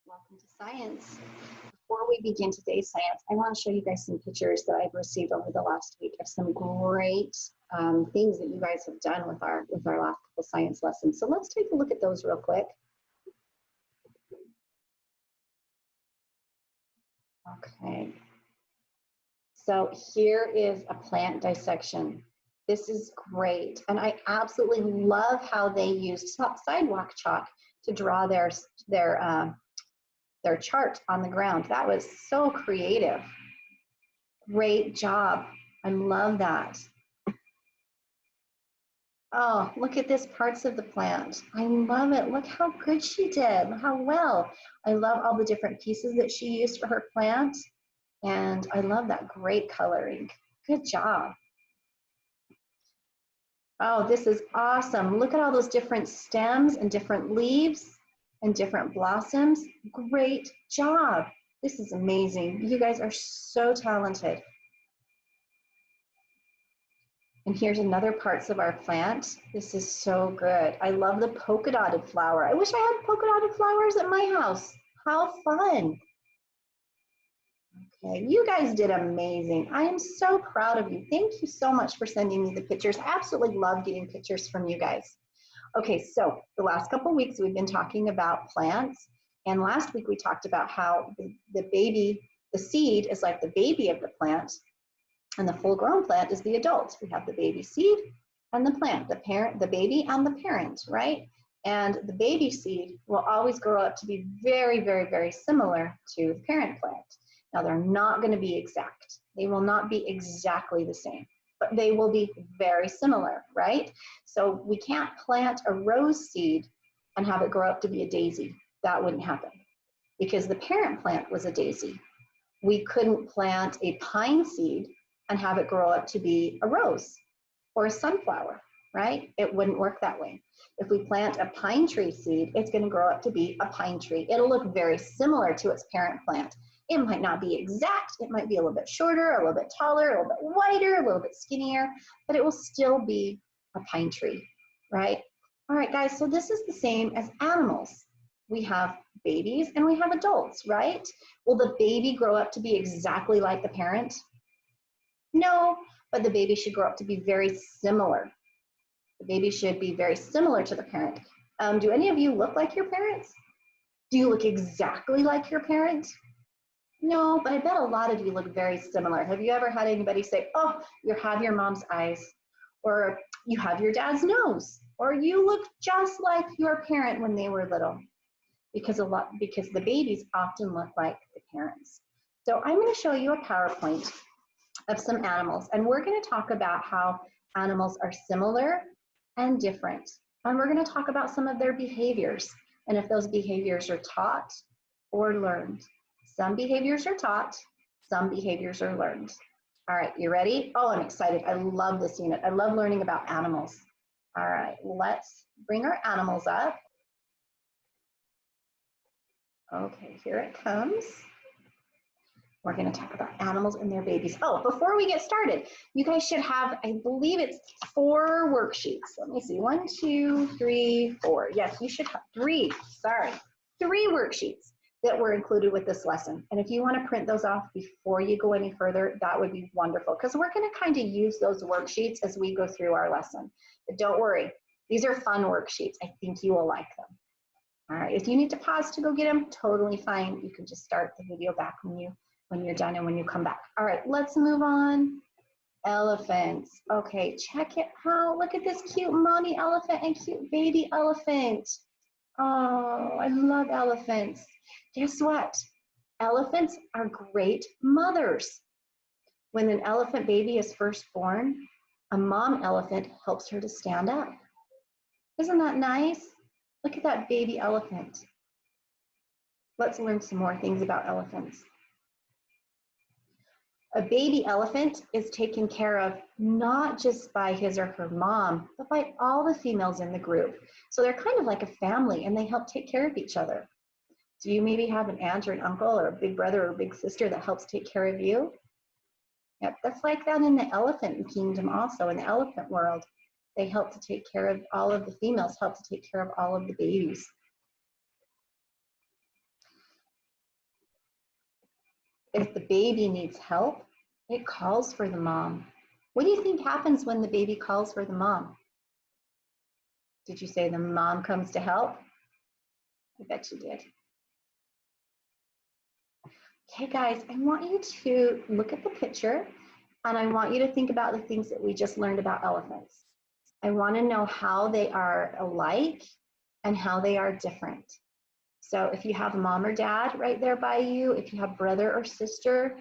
Welcome to science. Before we begin today's science, I want to show you guys some pictures that I've received over the last week of some great things that you guys have done with our last couple science lessons. So let's take a look at those real quick. Okay. So here is a plant dissection. This is great, and I absolutely love how they used sidewalk chalk to draw their chart on the ground. That was so creative. Great job. I love that. Oh, look at this parts of the plant. I love it. Look how good she did. Look how well. I love all the different pieces that she used for her plant. And I love that great coloring. Good job. Oh, this is awesome. Look at all those different stems and different leaves and different blossoms. Great job. This is amazing. You guys are so talented. And here's another parts of our plant. This is so good. I love the polka dotted flower. I wish I had polka dotted flowers at my house. How fun. Okay, you guys did amazing. I am so proud of you. Thank you so much for sending me the pictures. I absolutely love getting pictures from you guys. Okay, so the last couple weeks we've been talking about plants, and last week we talked about how the seed is like the baby of the plant, and the full-grown plant is the adult. We have the baby seed and the plant, the baby and the parent, right? And the baby seed will always grow up to be very, very, very similar to the parent plant. Now, they're not going to be exact. They will not be exactly the same, but they will be very similar, right? So we can't plant a rose seed and have it grow up to be a daisy. That wouldn't happen because the parent plant was a daisy. We couldn't plant a pine seed and have it grow up to be a rose or a sunflower, right? It wouldn't work that way. If we plant a pine tree seed, it's going to grow up to be a pine tree. It'll look very similar to its parent plant. It might not be exact. It might be a little bit shorter, a little bit taller, a little bit wider, a little bit skinnier, but it will still be a pine tree, right? All right, guys, so this is the same as animals. We have babies and we have adults, right? Will the baby grow up to be exactly like the parent? No, but the baby should grow up to be very similar. The baby should be very similar to the parent. Do any of you look like your parents? Do you look exactly like your parent? No, but I bet a lot of you look very similar. Have you ever had anybody say, oh, you have your mom's eyes, or you have your dad's nose, or you look just like your parent when they were little? Because the babies often look like the parents. So I'm going to show you a PowerPoint of some animals, and we're going to talk about how animals are similar and different. And we're going to talk about some of their behaviors, and if those behaviors are taught or learned. Some behaviors are taught, some behaviors are learned. All right, you ready? Oh, I'm excited. I love this unit. I love learning about animals. All right, let's bring our animals up. Okay, here it comes. We're going to talk about animals and their babies. Oh, before we get started, you guys should have, I believe it's 4 worksheets. Let me see, 1, 2, 3, 4. Yes, you should have 3 worksheets that were included with this lesson. And if you want to print those off before you go any further, that would be wonderful, because we're going to kind of use those worksheets as we go through our lesson. But don't worry, these are fun worksheets. I think you will like them. All right, if you need to pause to go get them, totally fine. You can just start the video back when you're done and when you come back. All right, let's move on. Elephants. Okay, check it out. Look at this cute mommy elephant and cute baby elephant. Oh, I love elephants. Guess what? Elephants are great mothers. When an elephant baby is first born, a mom elephant helps her to stand up. Isn't that nice? Look at that baby elephant. Let's learn some more things about elephants. A baby elephant is taken care of not just by his or her mom, but by all the females in the group. So they're kind of like a family, and they help take care of each other. Do you maybe have an aunt or an uncle or a big brother or a big sister that helps take care of you? Yep, that's like that in the elephant kingdom also, in the elephant world. They help to take care of all of the females, help to take care of all of the babies. If the baby needs help, it calls for the mom. What do you think happens when the baby calls for the mom? Did you say the mom comes to help? I bet you did. Okay, guys, I want you to look at the picture and I want you to think about the things that we just learned about elephants. I want to know how they are alike and how they are different. So if you have mom or dad right there by you, if you have brother or sister,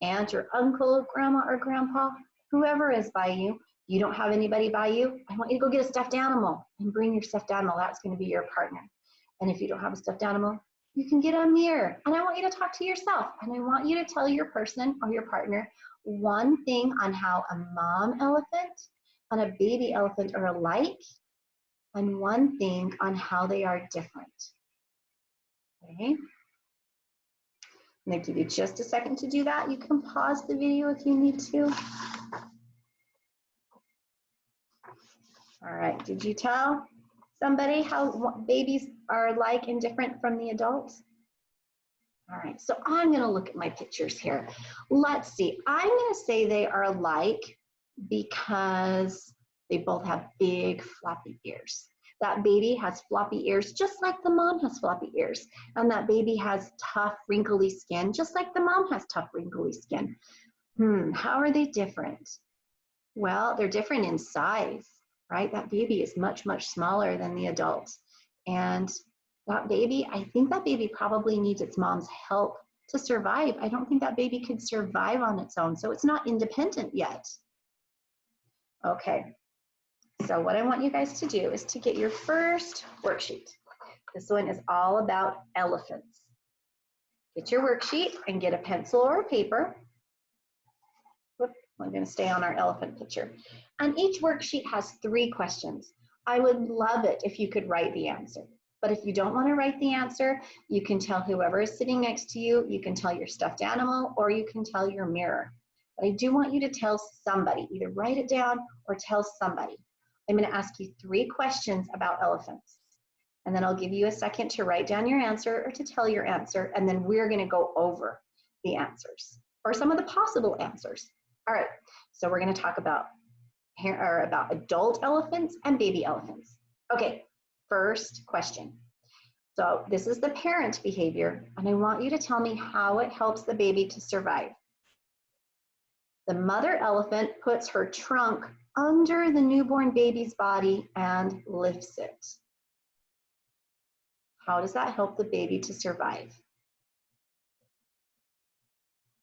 aunt or uncle, grandma or grandpa, whoever is by you, you don't have anybody by you, I want you to go get a stuffed animal and bring your stuffed animal. That's going to be your partner. And if you don't have a stuffed animal, you can get a mirror. And I want you to talk to yourself. And I want you to tell your person or your partner one thing on how a mom elephant and a baby elephant are alike, and one thing on how they are different. Okay? I'm going to give you just a second to do that. You can pause the video if you need to. All right, did you tell somebody how babies are alike and different from the adults? All right, so I'm going to look at my pictures here. Let's see, I'm going to say they are alike because they both have big floppy ears. That baby has floppy ears just like the mom has floppy ears. And that baby has tough, wrinkly skin just like the mom has tough, wrinkly skin. How are they different? Well, they're different in size, right? That baby is much, much smaller than the adult. And that baby, I think that baby probably needs its mom's help to survive. I don't think that baby could survive on its own, so it's not independent yet. Okay, so what I want you guys to do is to get your first worksheet. This one is all about elephants. Get your worksheet and get a pencil or a paper. Whoop, I'm going to stay on our elephant picture. And each worksheet has 3 questions. I would love it if you could write the answer. But if you don't want to write the answer, you can tell whoever is sitting next to you, you can tell your stuffed animal, or you can tell your mirror. But I do want you to tell somebody, either write it down or tell somebody. I'm going to ask you 3 questions about elephants. And then I'll give you a second to write down your answer or to tell your answer, and then we're going to go over the answers or some of the possible answers. All right, so we're going to talk about adult elephants and baby elephants. Okay, first question. So this is the parent behavior, and I want you to tell me how it helps the baby to survive. The mother elephant puts her trunk under the newborn baby's body and lifts it. How does that help the baby to survive?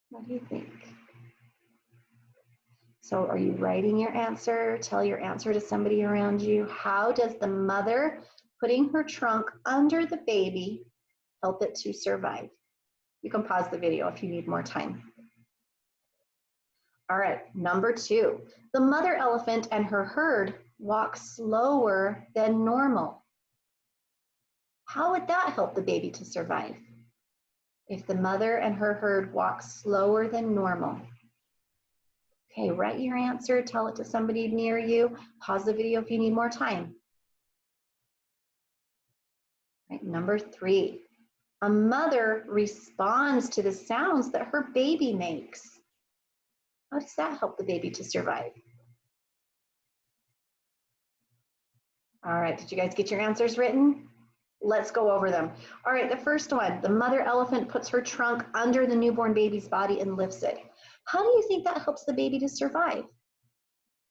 What do you think? So are you writing your answer? Tell your answer to somebody around you. How does the mother putting her trunk under the baby help it to survive? You can pause the video if you need more time. All right, number 2. The mother elephant and her herd walk slower than normal. How would that help the baby to survive? If the mother and her herd walk slower than normal. Okay, write your answer, tell it to somebody near you. Pause the video if you need more time. Right, number 3, a mother responds to the sounds that her baby makes. How does that help the baby to survive? All right, did you guys get your answers written? Let's go over them. All right, the first one, the mother elephant puts her trunk under the newborn baby's body and lifts it. How do you think that helps the baby to survive?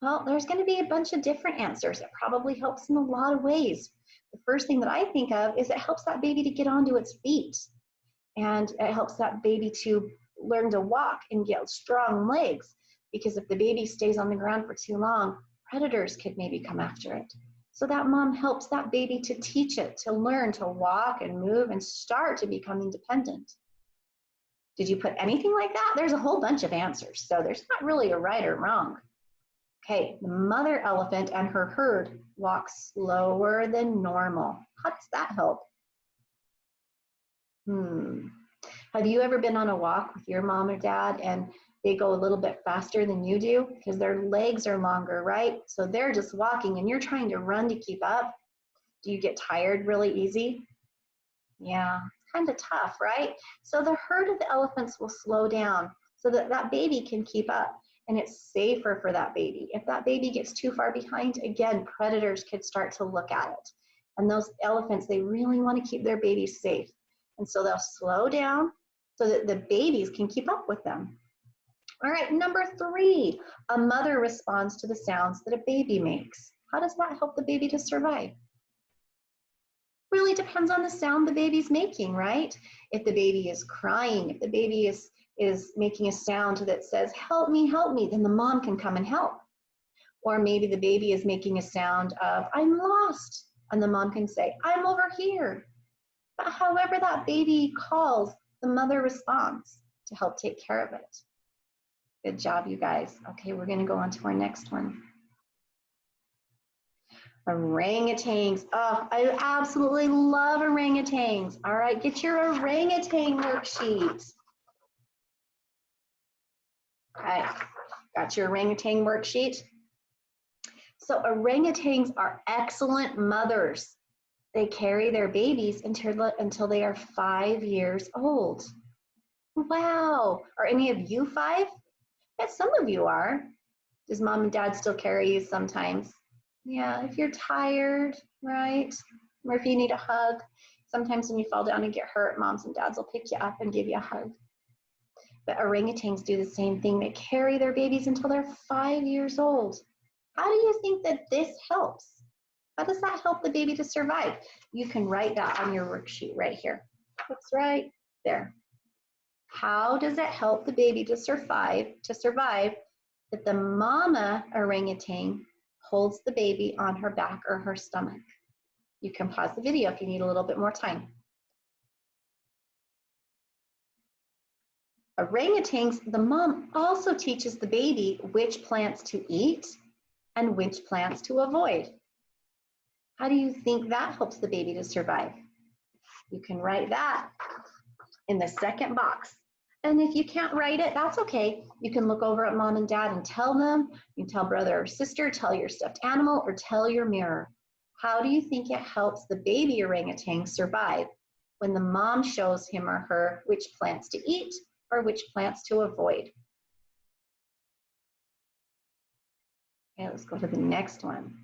Well, there's going to be a bunch of different answers. It probably helps in a lot of ways. The first thing that I think of is it helps that baby to get onto its feet. And it helps that baby to learn to walk and get strong legs. Because if the baby stays on the ground for too long, predators could maybe come after it. So that mom helps that baby to teach it, to learn to walk and move and start to become independent. Did you put anything like that? There's a whole bunch of answers, so there's not really a right or wrong. Okay, the mother elephant and her herd walk slower than normal. How does that help? Have you ever been on a walk with your mom or dad and they go a little bit faster than you do? Because their legs are longer, right? So they're just walking and you're trying to run to keep up. Do you get tired really easy? Yeah, it's kind of tough, right? So the herd of the elephants will slow down so that that baby can keep up, and it's safer for that baby. If that baby gets too far behind, again, predators could start to look at it. And those elephants, they really want to keep their babies safe. And so they'll slow down so that the babies can keep up with them. All right, number 3, a mother responds to the sounds that a baby makes. How does that help the baby to survive? Really depends on the sound the baby's making, right? If the baby is crying, if the baby is making a sound that says, help me, then the mom can come and help. Or maybe the baby is making a sound of, I'm lost, and the mom can say, I'm over here. But however that baby calls, the mother responds to help take care of it. Good job, you guys. Okay, we're gonna go on to our next one. Orangutans. Oh, I absolutely love orangutans. All right, get your orangutan worksheet. All right, got your orangutan worksheet? So orangutans are excellent mothers. They carry their babies until they are 5 years old. Wow, are any of you 5? Yes, some of you are. Does mom and dad still carry you sometimes? Yeah, if you're tired, right? Or if you need a hug. Sometimes when you fall down and get hurt, moms and dads will pick you up and give you a hug. But orangutans do the same thing. They carry their babies until they're 5 years old. How do you think that this helps? How does that help the baby to survive? You can write that on your worksheet right here. It's right there. How does it help the baby to survive that the mama orangutan holds the baby on her back or her stomach? You can pause the video if you need a little bit more time. Orangutans, the mom also teaches the baby which plants to eat and which plants to avoid. How do you think that helps the baby to survive? You can write that in the second box. And if you can't write it, that's okay. You can look over at mom and dad and tell them. You can tell brother or sister, tell your stuffed animal, or tell your mirror. How do you think it helps the baby orangutan survive when the mom shows him or her which plants to eat or which plants to avoid? Okay, let's go to the next one.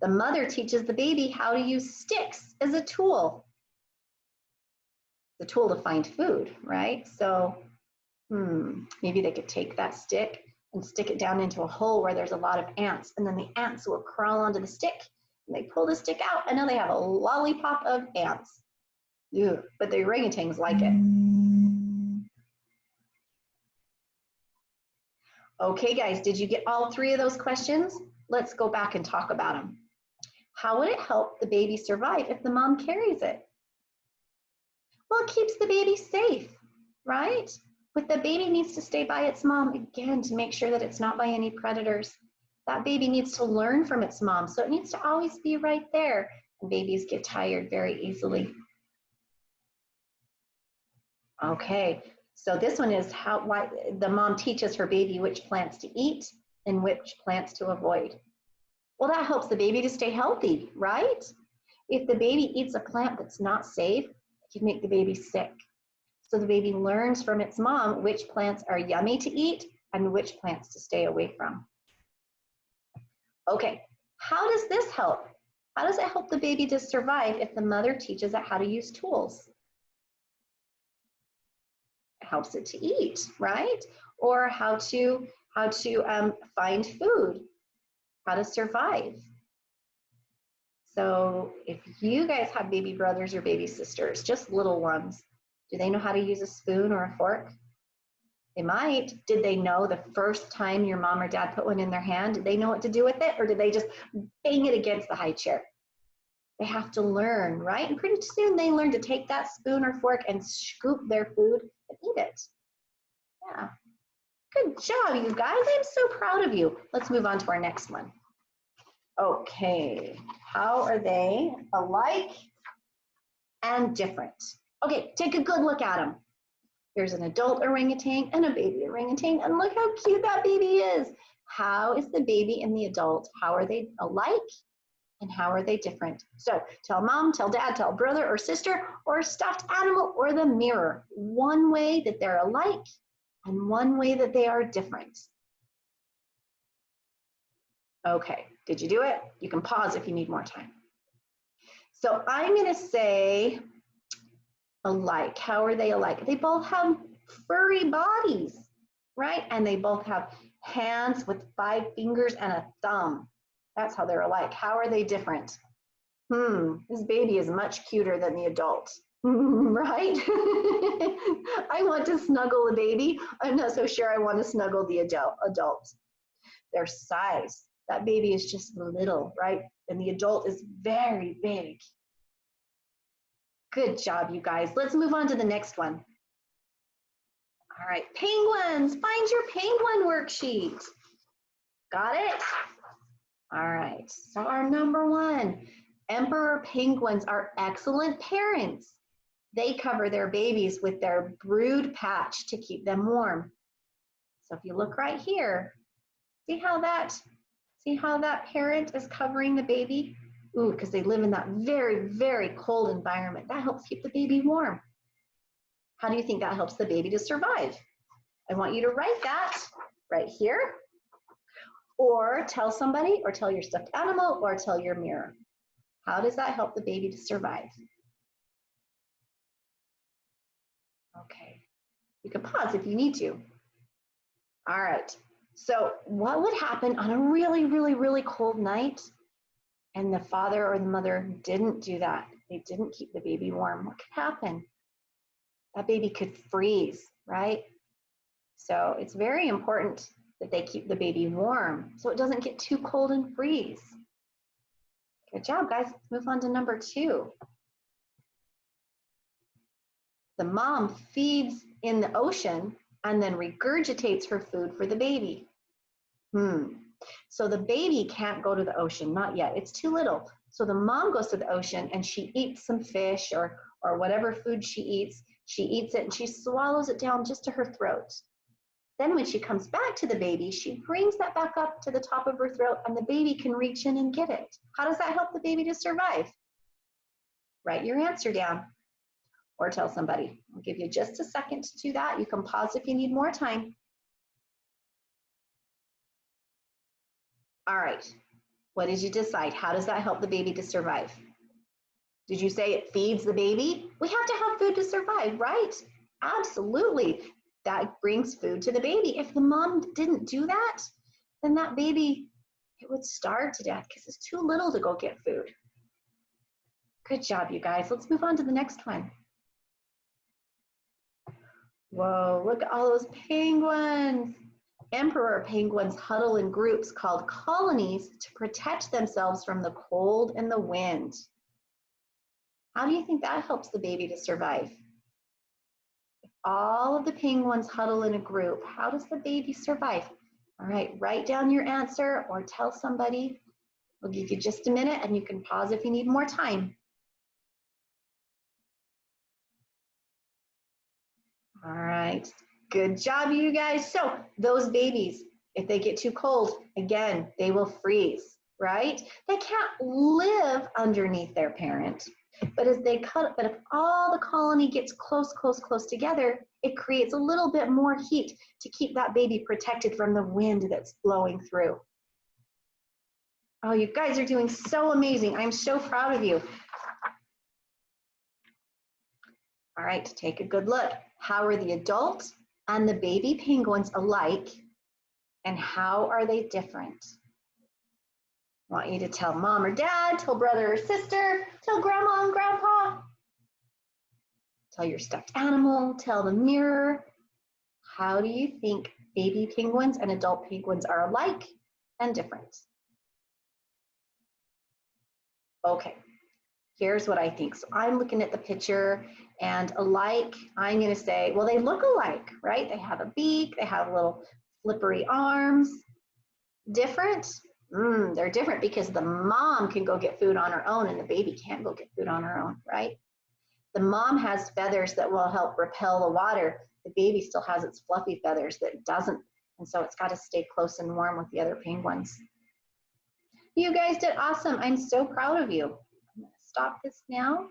The mother teaches the baby how to use sticks as a tool. The tool to find food, right? So maybe they could take that stick and stick it down into a hole where there's a lot of ants, and then the ants will crawl onto the stick, and they pull the stick out, and now they have a lollipop of ants. Ew, but the orangutans like it. Okay, guys, did you get all 3 of those questions? Let's go back and talk about them. How would it help the baby survive if the mom carries it? Well, it keeps the baby safe, right? But the baby needs to stay by its mom, again, to make sure that it's not by any predators. That baby needs to learn from its mom, so it needs to always be right there. And babies get tired very easily. Okay, so this one is why the mom teaches her baby which plants to eat and which plants to avoid. Well, that helps the baby to stay healthy, right? If the baby eats a plant that's not safe, it can make the baby sick. So the baby learns from its mom which plants are yummy to eat and which plants to stay away from. Okay, how does this help? How does it help the baby to survive if the mother teaches it how to use tools? It helps it to eat, right? Or how to find food, how to survive. So if you guys have baby brothers or baby sisters, just little ones, do they know how to use a spoon or a fork? They might. Did they know the first time your mom or dad put one in their hand, did they know what to do with it? Or did they just bang it against the high chair? They have to learn, right? And pretty soon they learn to take that spoon or fork and scoop their food and eat it. Yeah. Good job, you guys. I'm so proud of you. Let's move on to our next one. Okay. How are they alike and different? Okay, take a good look at them. Here's an adult orangutan and a baby orangutan, and look how cute that baby is. How is the baby and the adult, how are they alike and how are they different? So tell mom, tell dad, tell brother or sister, or stuffed animal, or the mirror. One way that they're alike and one way that they are different. Okay, did you do it? You can pause if you need more time. So I'm gonna say alike. How are they alike? They both have furry bodies, right? And they both have hands with 5 fingers and a thumb. That's how they're alike. How are they different? This baby is much cuter than the adult, right? I want to snuggle a baby. I'm not so sure I want to snuggle the adult. Their size. That baby is just little, right? And the adult is very big. Good job, you guys. Let's move on to the next one. All right, penguins. Find your penguin worksheet. Got it? All right, so our number 1. Emperor penguins are excellent parents. They cover their babies with their brood patch to keep them warm. So if you look right here, see how that parent is covering the baby? Ooh, because they live in that very, very cold environment. That helps keep the baby warm. How do you think that helps the baby to survive? I want you to write that right here, or tell somebody, or tell your stuffed animal, or tell your mirror. How does that help the baby to survive? Okay, you can pause if you need to. All right, so what would happen on a really, really, really cold night and the father or the mother didn't do that? They didn't keep the baby warm. What could happen? That baby could freeze, right? So it's very important that they keep the baby warm so it doesn't get too cold and freeze. Good job, guys. Let's move on to number 2. The mom feeds in the ocean and then regurgitates her food for the baby. So the baby can't go to the ocean, not yet. It's too little. So the mom goes to the ocean and she eats some fish or whatever food she eats it and she swallows it down just to her throat. Then when she comes back to the baby, she brings that back up to the top of her throat and the baby can reach in and get it. How does that help the baby to survive? Write your answer down or tell somebody. I'll give you just a second to do that. You can pause if you need more time. All right, what did you decide? How does that help the baby to survive? Did you say it feeds the baby? We have to have food to survive, right? Absolutely. That brings food to the baby. If the mom didn't do that, then that baby, it would starve to death because it's too little to go get food. Good job, you guys. Let's move on to the next one. Whoa, look at all those penguins. Emperor penguins huddle in groups called colonies to protect themselves from the cold and the wind. How do you think that helps the baby to survive? If all of the penguins huddle in a group, how does the baby survive? All right, write down your answer or tell somebody. We'll give you just a minute and you can pause if you need more time. All right, good job, you guys. So those babies, if they get too cold, again, they will freeze, right? They can't live underneath their parent, but if all the colony gets close together, it creates a little bit more heat to keep that baby protected from the wind that's blowing through. Oh, you guys are doing so amazing. I'm so proud of you. All right, take a good look. How are the adult and the baby penguins alike, and how are they different? I want you to tell mom or dad, tell brother or sister, tell grandma and grandpa, tell your stuffed animal, tell the mirror. How do you think baby penguins and adult penguins are alike and different? Okay, here's what I think. So I'm looking at the picture, and alike, I'm gonna say, well, they look alike, right? They have a beak, they have little slippery arms. Different? They're different because the mom can go get food on her own and the baby can't go get food on her own, right? The mom has feathers that will help repel the water. The baby still has its fluffy feathers that doesn't, and so it's got to stay close and warm with the other penguins. You guys did awesome. I'm so proud of you. I'm gonna stop this now.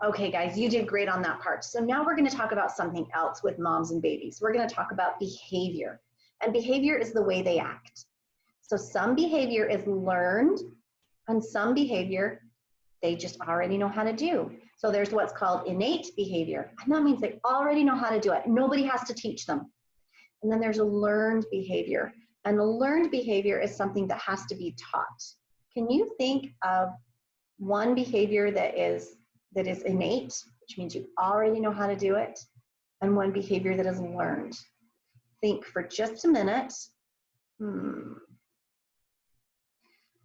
Okay, guys, you did great on that part. So now we're going to talk about something else with moms and babies. We're going to talk about behavior. And behavior is the way they act. So some behavior is learned, and some behavior they just already know how to do. So there's what's called innate behavior. And that means they already know how to do it. Nobody has to teach them. And then there's a learned behavior. And the learned behavior is something that has to be taught. Can you think of one behavior that is innate, which means you already know how to do it, and one behavior that is learned? Think for just a minute.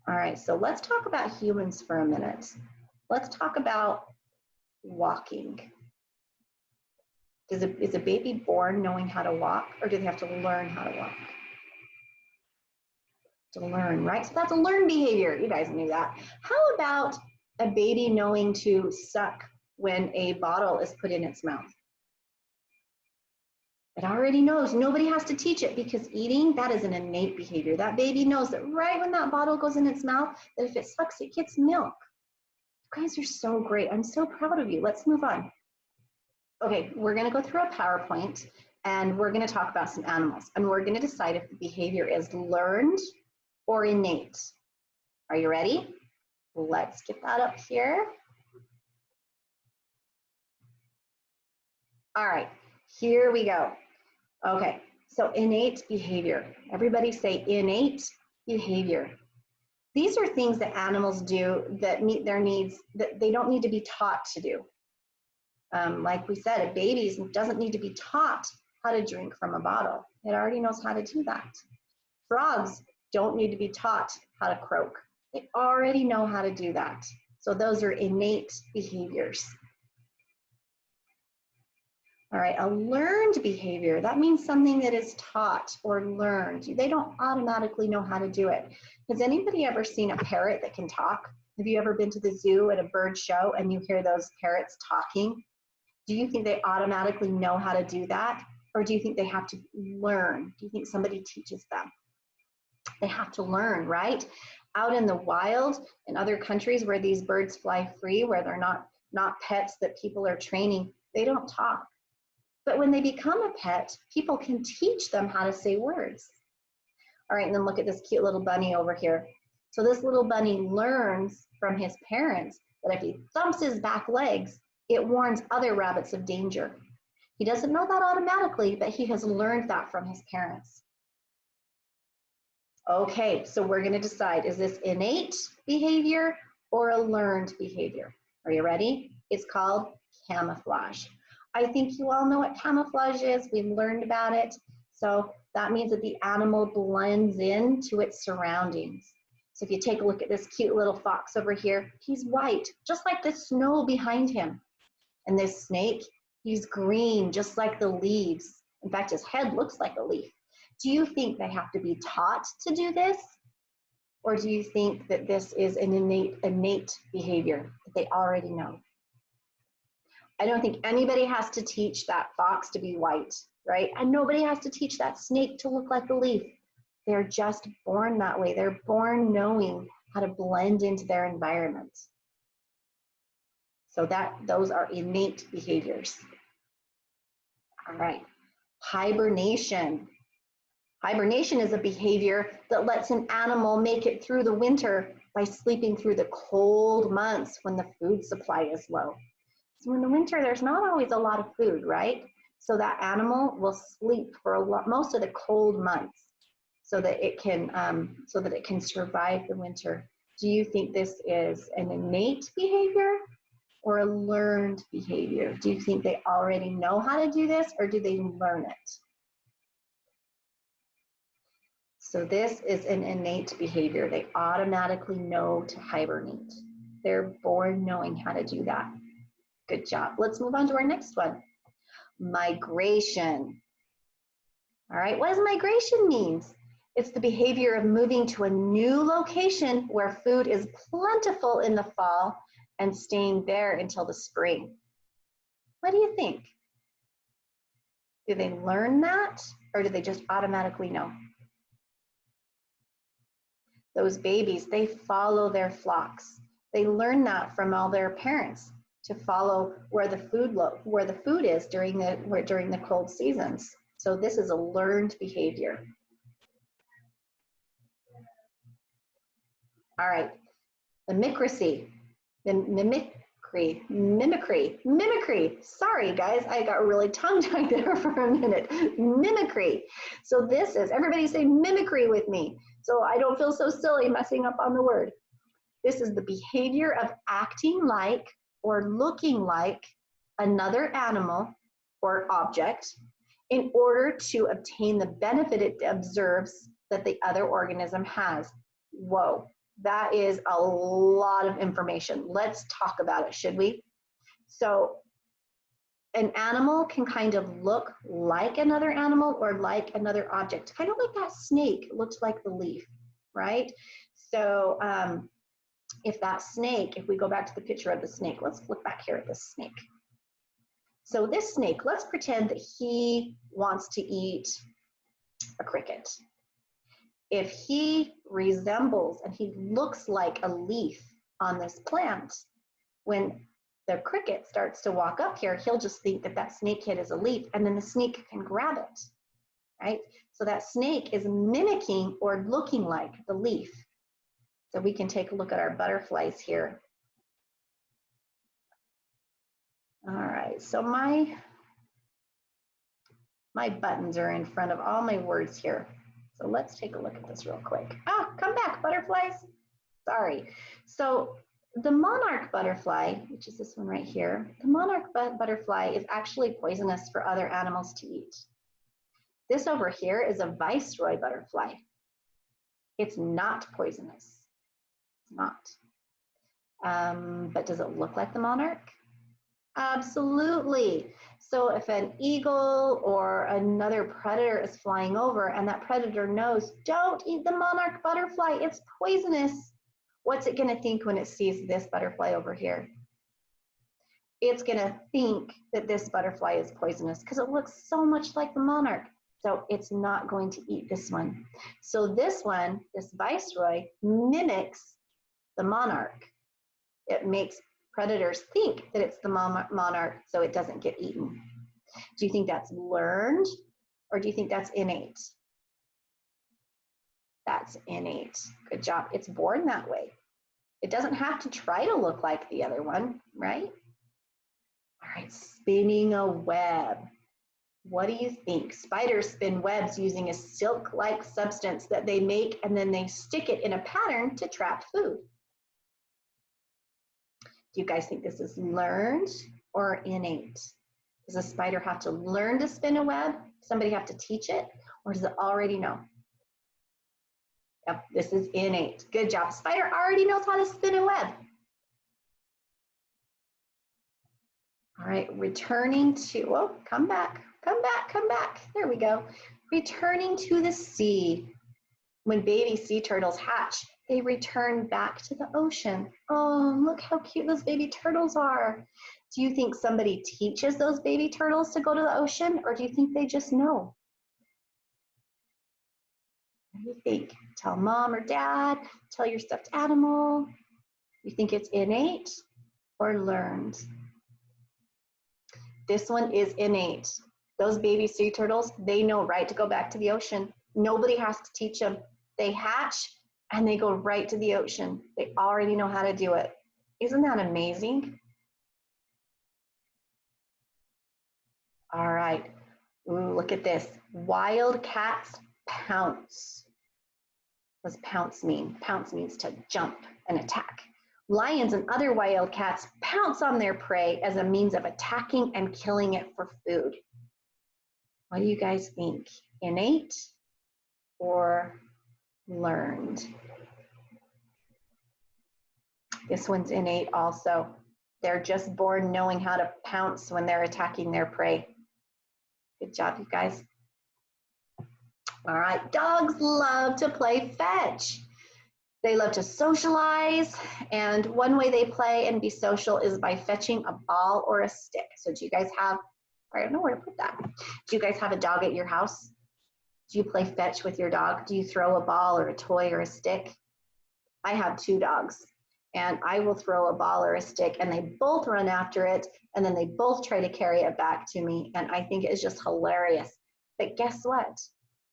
All right, so let's talk about humans for a minute. Let's talk about walking. Is a baby born knowing how to walk, or do they have to learn how to walk? To learn, right? So that's a learned behavior. You guys knew that. How about a baby knowing to suck when a bottle is put in its mouth? It already knows. Nobody has to teach it, because eating, that is an innate behavior. That baby knows that right when that bottle goes in its mouth, that if it sucks, it gets milk. You guys are so great. I'm so proud of you. Let's move on. Okay, we're going to go through a PowerPoint, and we're going to talk about some animals, and we're going to decide if the behavior is learned or innate. Are you ready? Let's get that up here. All right, here we go. Okay, so innate behavior. Everybody say innate behavior. These are things that animals do that meet their needs, that they don't need to be taught to do. Like we said, a baby doesn't need to be taught how to drink from a bottle. It already knows how to do that. Frogs don't need to be taught how to croak. They already know how to do that. So those are innate behaviors. All right, a learned behavior, that means something that is taught or learned. They don't automatically know how to do it. Has anybody ever seen a parrot that can talk? Have you ever been to the zoo at a bird show and you hear those parrots talking? Do you think they automatically know how to do that? Or do you think they have to learn? Do you think somebody teaches them? They have to learn, right? Out in the wild, in other countries where these birds fly free, where they're not pets that people are training, they don't talk. But when they become a pet, people can teach them how to say words. All right, and then look at this cute little bunny over here. So this little bunny learns from his parents that if he thumps his back legs, it warns other rabbits of danger. He doesn't know that automatically, but he has learned that from his parents. Okay, so we're going to decide, is this innate behavior or a learned behavior? Are you ready? It's called camouflage. I think you all know what camouflage is. We've learned about it. So that means that the animal blends into its surroundings. So if you take a look at this cute little fox over here, he's white, just like the snow behind him. And this snake, he's green, just like the leaves. In fact, his head looks like a leaf. Do you think they have to be taught to do this? Or do you think that this is an innate behavior that they already know? I don't think anybody has to teach that fox to be white, right? And nobody has to teach that snake to look like a leaf. They're just born that way. They're born knowing how to blend into their environment. So those are innate behaviors. All right, hibernation. Hibernation is a behavior that lets an animal make it through the winter by sleeping through the cold months when the food supply is low. So in the winter, there's not always a lot of food, right? So that animal will sleep for most of the cold months so that it can survive the winter. Do you think this is an innate behavior or a learned behavior? Do you think they already know how to do this, or do they learn it? So this is an innate behavior. They automatically know to hibernate. They're born knowing how to do that. Good job. Let's move on to our next one. Migration. All right, what does migration mean? It's the behavior of moving to a new location where food is plentiful in the fall and staying there until the spring. What do you think? Do they learn that, or do they just automatically know? those babies, they follow their flocks. They learn that from all their parents to follow where the food is during the cold seasons. So this is a learned behavior. All right, the mimicry. Sorry, guys, I got really tongue-tied there for a minute. Mimicry. So this is, everybody say mimicry with me, so I don't feel so silly messing up on the word. This is the behavior of acting like or looking like another animal or object in order to obtain the benefit it observes that the other organism has. Whoa, that is a lot of information. Let's talk about it, should we? So an animal can kind of look like another animal or like another object, kind of like that snake looks like the leaf, right? So if that snake, if we go back to the picture of the snake, let's look back here at this snake. So this snake, let's pretend that he wants to eat a cricket. If he resembles and he looks like a leaf on this plant, when the cricket starts to walk up here, he'll just think that that snakehead is a leaf, and then the snake can grab it, right? So that snake is mimicking or looking like the leaf. So we can take a look at our butterflies here. All right, so my buttons are in front of all my words here. So let's take a look at this real quick. Ah, come back, butterflies. Sorry. So the monarch butterfly, which is this one right here, the monarch butterfly is actually poisonous for other animals to eat. This over here is a viceroy butterfly. It's not poisonous. It's not. But does it look like the monarch? Absolutely. So if an eagle or another predator is flying over and that predator knows, don't eat the monarch butterfly, it's poisonous. What's it going to think when it sees this butterfly over here? It's going to think that this butterfly is poisonous because it looks so much like the monarch. So it's not going to eat this one. So this one, this viceroy, mimics the monarch. It makes predators think that it's the monarch so it doesn't get eaten. Do you think that's learned or do you think that's innate? That's innate. Good job. It's born that way. It doesn't have to try to look like the other one, right? All right, spinning a web. What do you think? Spiders spin webs using a silk-like substance that they make and then they stick it in a pattern to trap food. Do you guys think this is learned or innate? Does a spider have to learn to spin a web? Somebody have to teach it? Or does it already know? Yep, this is innate. Good job. Spider already knows how to spin a web. All right, returning to, oh, come back, come back, come back. There we go. Returning to the sea. When baby sea turtles hatch, they return back to the ocean. Oh, look how cute those baby turtles are. Do you think somebody teaches those baby turtles to go to the ocean, or do you think they just know? What do you think? Tell mom or dad, tell your stuffed animal. You think it's innate or learned? This one is innate. Those baby sea turtles, they know right to go back to the ocean. Nobody has to teach them. They hatch and they go right to the ocean. They already know how to do it. Isn't that amazing? All right. Ooh, look at this. Wildcats pounce. What does pounce mean? Pounce means to jump and attack. Lions and other wildcats pounce on their prey as a means of attacking and killing it for food. What do you guys think? Innate or learned? This one's innate also. They're just born knowing how to pounce when they're attacking their prey. Good job, you guys. All right, dogs love to play fetch. They love to socialize, and one way they play and be social is by fetching a ball or a stick. So do you guys have, I don't know where to put that. Do you guys have a dog at your house? Do you play fetch with your dog? Do you throw a ball or a toy or a stick? I have 2 dogs, and I will throw a ball or a stick and they both run after it, and then they both try to carry it back to me, and I think it's just hilarious. But guess what?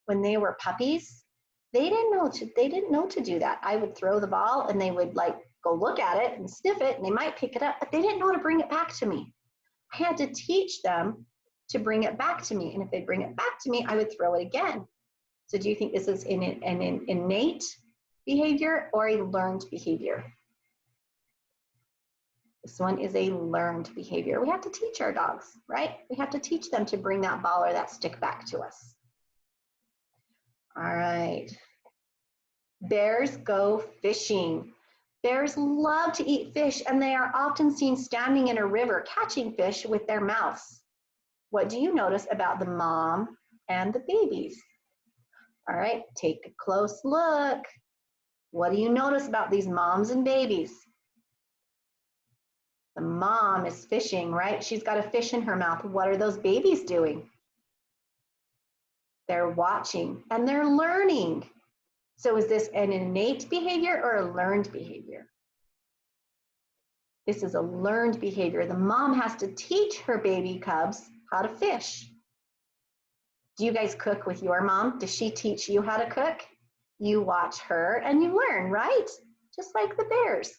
When they were puppies, they didn't know to do that. I would throw the ball and they would like go look at it and sniff it, and they might pick it up, but they didn't know to bring it back to me. I had to teach them to bring it back to me, and if they bring it back to me, I would throw it again. So do you think this is an innate behavior or a learned behavior? This one is a learned behavior. We have to teach our dogs, right? We have to teach them to bring that ball or that stick back to us. All right. Bears go fishing. Bears love to eat fish, and they are often seen standing in a river catching fish with their mouths. What do you notice about the mom and the babies? All right, take a close look. What do you notice about these moms and babies? The mom is fishing, right? She's got a fish in her mouth. What are those babies doing? They're watching and they're learning. So is this an innate behavior or a learned behavior? This is a learned behavior. The mom has to teach her baby cubs how to fish. Do you guys cook with your mom? Does she teach you how to cook? You watch her and you learn, right? Just like the bears.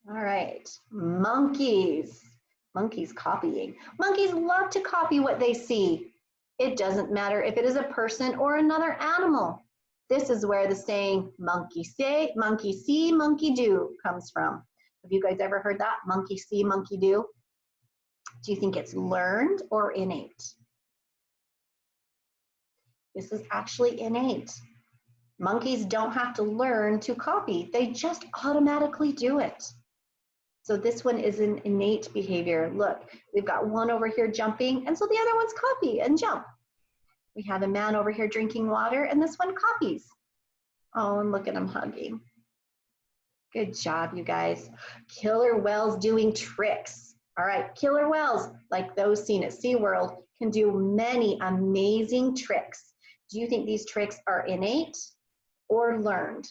All right, monkeys. Monkeys copying. Monkeys love to copy what they see. It doesn't matter if it is a person or another animal. This is where the saying, monkey say, monkey see, monkey do comes from. Have you guys ever heard that? Monkey see, monkey do? Do you think it's learned or innate? This is actually innate. Monkeys don't have to learn to copy. They just automatically do it. So this one is an innate behavior. Look, we've got one over here jumping, and so the other one's copy and jump. We have a man over here drinking water, and this one copies. Oh, and look at him hugging. Good job, you guys. Killer whales doing tricks. All right, killer whales, like those seen at SeaWorld, can do many amazing tricks. Do you think these tricks are innate or learned?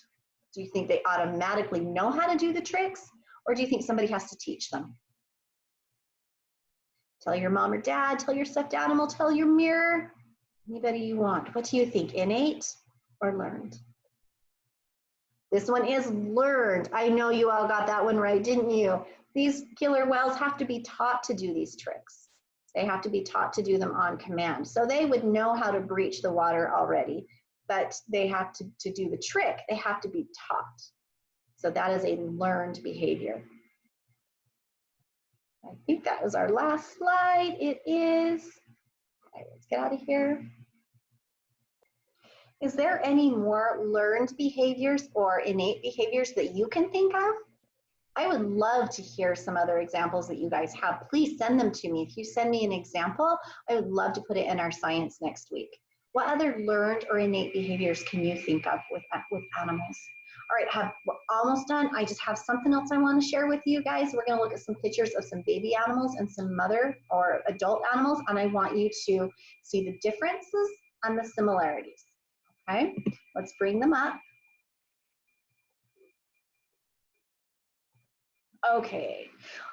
Do you think they automatically know how to do the tricks, or do you think somebody has to teach them? Tell your mom or dad, tell your stuffed animal, tell your mirror, anybody you want. What do you think, innate or learned? This one is learned. I know you all got that one right, didn't you? These killer whales have to be taught to do these tricks. They have to be taught to do them on command. So they would know how to breach the water already, but they have to do the trick, they have to be taught. So that is a learned behavior. I think that was our last slide. It is. Okay, let's get out of here. Is there any more learned behaviors or innate behaviors that you can think of? I would love to hear some other examples that you guys have. Please send them to me. If you send me an example, I would love to put it in our science next week. What other learned or innate behaviors can you think of with animals? All right, we're almost done. I just have something else I want to share with you guys. We're going to look at some pictures of some baby animals and some mother or adult animals, and I want you to see the differences and the similarities. Okay, let's bring them up. Okay,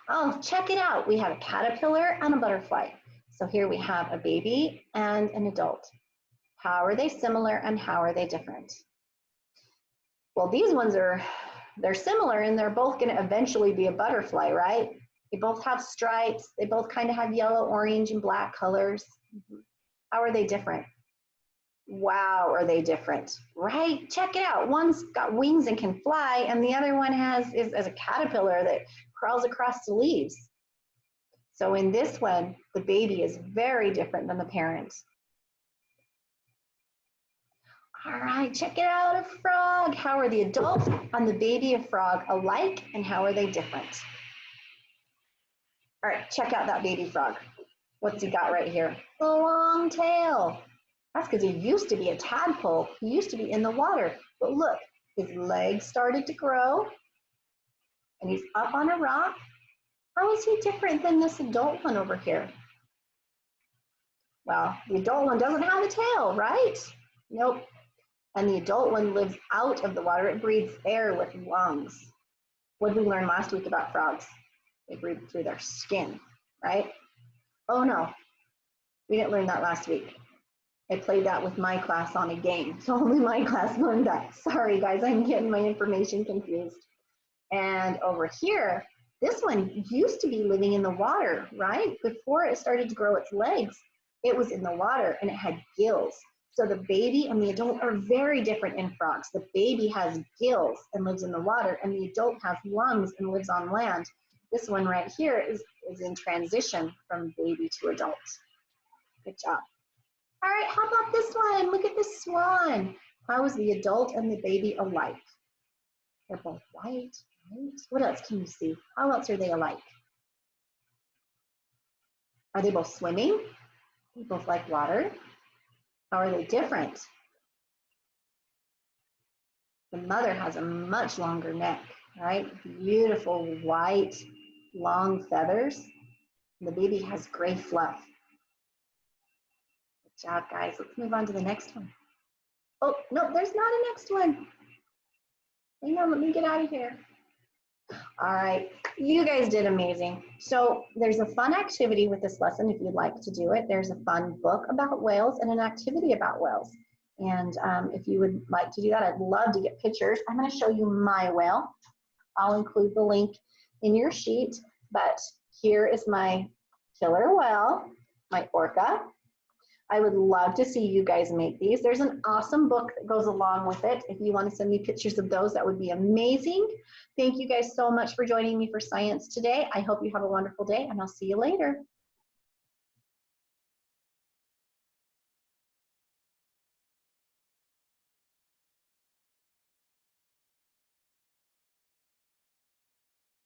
oh, check it out. We have a caterpillar and a butterfly. So here we have a baby and an adult. How are they similar and how are they different? Well, these ones they're similar and they're both going to eventually be a butterfly, right? They both have stripes. They both kind of have yellow, orange, and black colors. How are they different? Wow, are they different, right? Check it out. One's got wings and can fly, and the other one is a caterpillar that crawls across the leaves. So in this one, the baby is very different than the parent. All right, check it out, a frog. How are the adult and the baby of frog alike, and how are they different? All right, check out that baby frog. What's he got right here? A long tail. That's because he used to be a tadpole. He used to be in the water. But look, his legs started to grow, and he's up on a rock. How is he different than this adult one over here? Well, the adult one doesn't have a tail, right? Nope. and the adult one lives out of the water. It breathes air with lungs. What did we learn last week about frogs? They breathe through their skin, right? Oh no, we didn't learn that last week. I played that with my class on a game, so only my class learned that. Sorry guys, I'm getting my information confused. And over here, this one used to be living in the water, right? Before it started to grow its legs, it was in the water and it had gills. So the baby and the adult are very different in frogs. The baby has gills and lives in the water, and the adult has lungs and lives on land. This one right here is in transition from baby to adult. Good job. All right, how about this one? Look at this swan. How is the adult and the baby alike? They're both white, right? What else can you see? How else are they alike? Are they both swimming? They both like water. How are they different? The mother has a much longer neck, right? Beautiful white, long feathers. And the baby has gray fluff. Good job, guys. Let's move on to the next one. Oh, no, there's not a next one. Hang on, let me get out of here. All right, you guys did amazing. So there's a fun activity with this lesson if you'd like to do it. There's a fun book about whales and an activity about whales. And if you would like to do that, I'd love to get pictures. I'm going to show you my whale. I'll include the link in your sheet, but here is my killer whale, my orca. I would love to see you guys make these. There's an awesome book that goes along with it. If you want to send me pictures of those, that would be amazing. Thank you guys so much for joining me for science today. I hope you have a wonderful day, and I'll see you later.